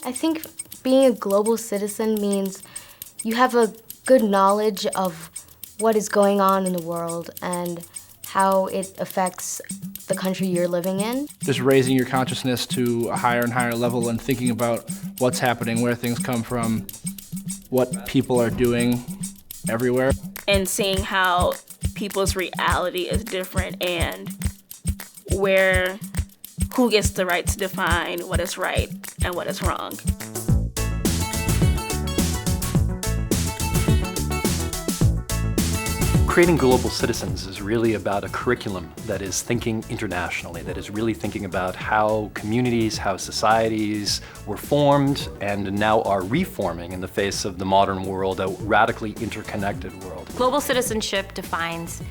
I think being a global citizen means you have a good knowledge of what is going on in the world and how it affects the country you're living in. Just raising your consciousness to a higher and higher level and thinking about what's happening, where things come from, what people are doing everywhere. And seeing how people's reality is different and who gets the right to define what is right and what is wrong. Creating Global Citizens is really about a curriculum that is thinking internationally, that is really thinking about how communities, how societies were formed and now are reforming in the face of the modern world, a radically interconnected world. Global citizenship defines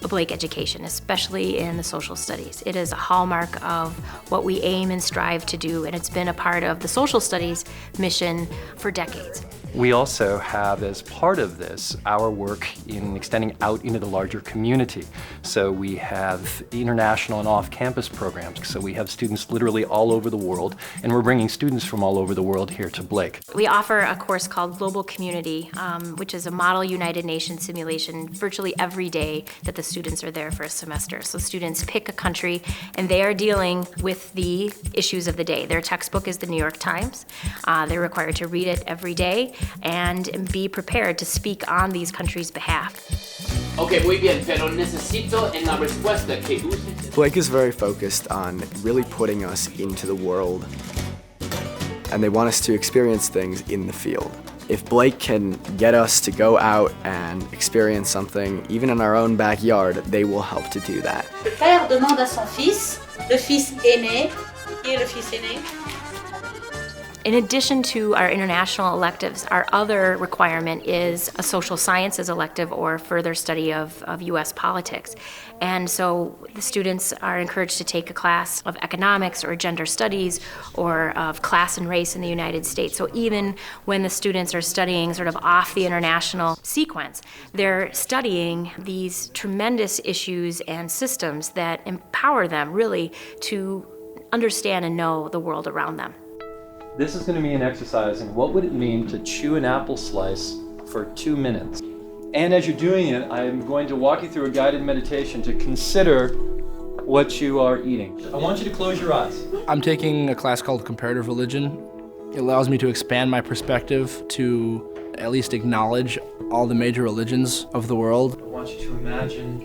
a Blake education, especially in the social studies. It is a hallmark of what we aim and strive to do, and it's been a part of the social studies mission for decades. We also have, as part of this, our work in extending out into the larger community. So we have international and off-campus programs. So we have students literally all over the world, and we're bringing students from all over the world here to Blake. We offer a course called Global Community, which is a model United Nations simulation virtually every day that the students are there for a semester. So students pick a country, and they are dealing with the issues of the day. Their textbook is the New York Times. They're required to read it every day and be prepared to speak on these countries' behalf. Okay, muy bien, pero necesito en la respuesta que uses. Blake is very focused on really putting us into the world, and they want us to experience things in the field. If Blake can get us to go out and experience something, even in our own backyard, they will help to do that. Le père demande à son fils, le fils aîné, qui est le fils aîné? In addition to our international electives, our other requirement is a social sciences elective or further study of U.S. politics. And so the students are encouraged to take a class of economics or gender studies or of class and race in the United States. So even when the students are studying sort of off the international sequence, they're studying these tremendous issues and systems that empower them really to understand and know the world around them. This is going to be an exercise in what would it mean to chew an apple slice for 2 minutes. And as you're doing it, I'm going to walk you through a guided meditation to consider what you are eating. I want you to close your eyes. I'm taking a class called Comparative Religion. It allows me to expand my perspective to at least acknowledge all the major religions of the world. I want you to imagine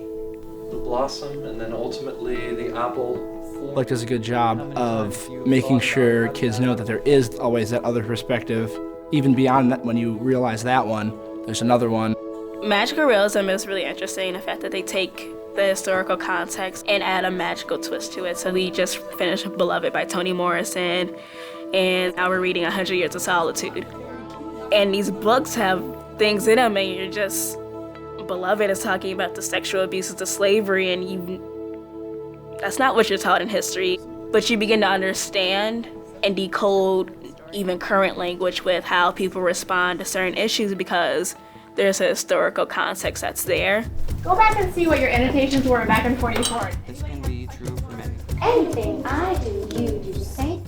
the blossom and then ultimately the apple. Blake does a good job of making sure kids know that there is always that other perspective. Even beyond that, when you realize that one, there's another one. Magical realism is really interesting, the fact that they take the historical context and add a magical twist to it. So we just finished Beloved by Toni Morrison, and now we're reading 100 Years of Solitude. And these books have things in them, and you're just, Beloved is talking about the sexual abuses of slavery, and that's not what you're taught in history, but you begin to understand and decode even current language with how people respond to certain issues because there's a historical context that's there. Go back and see what your annotations were back in 44. This can be true for many. Anything I do, you do, say.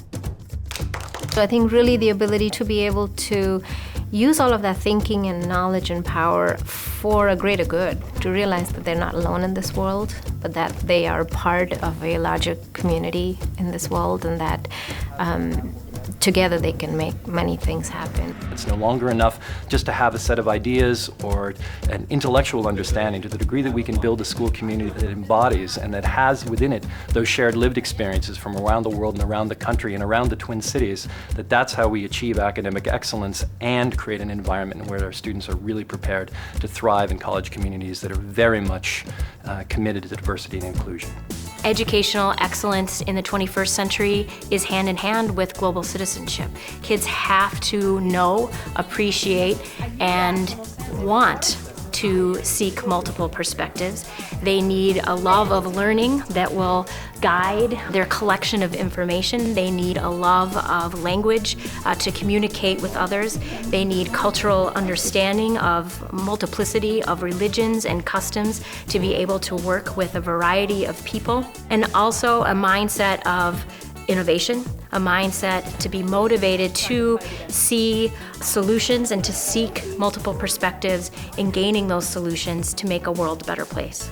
So I think really the ability to be able to use all of that thinking and knowledge and power for a greater good, to realize that they're not alone in this world, but that they are part of a larger community in this world, and that together they can make many things happen. It's no longer enough just to have a set of ideas or an intellectual understanding. To the degree that we can build a school community that embodies and that has within it those shared lived experiences from around the world and around the country and around the Twin Cities, that's how we achieve academic excellence and create an environment where our students are really prepared to thrive in college communities that are very much committed to diversity and inclusion. Educational excellence in the 21st century is hand in hand with global citizenship. Kids have to know, appreciate, and want to seek multiple perspectives. They need a love of learning that will guide their collection of information. They need a love of language to communicate with others. They need cultural understanding of multiplicity of religions and customs to be able to work with a variety of people. And also a mindset of innovation, a mindset to be motivated to see solutions and to seek multiple perspectives in gaining those solutions to make a world a better place.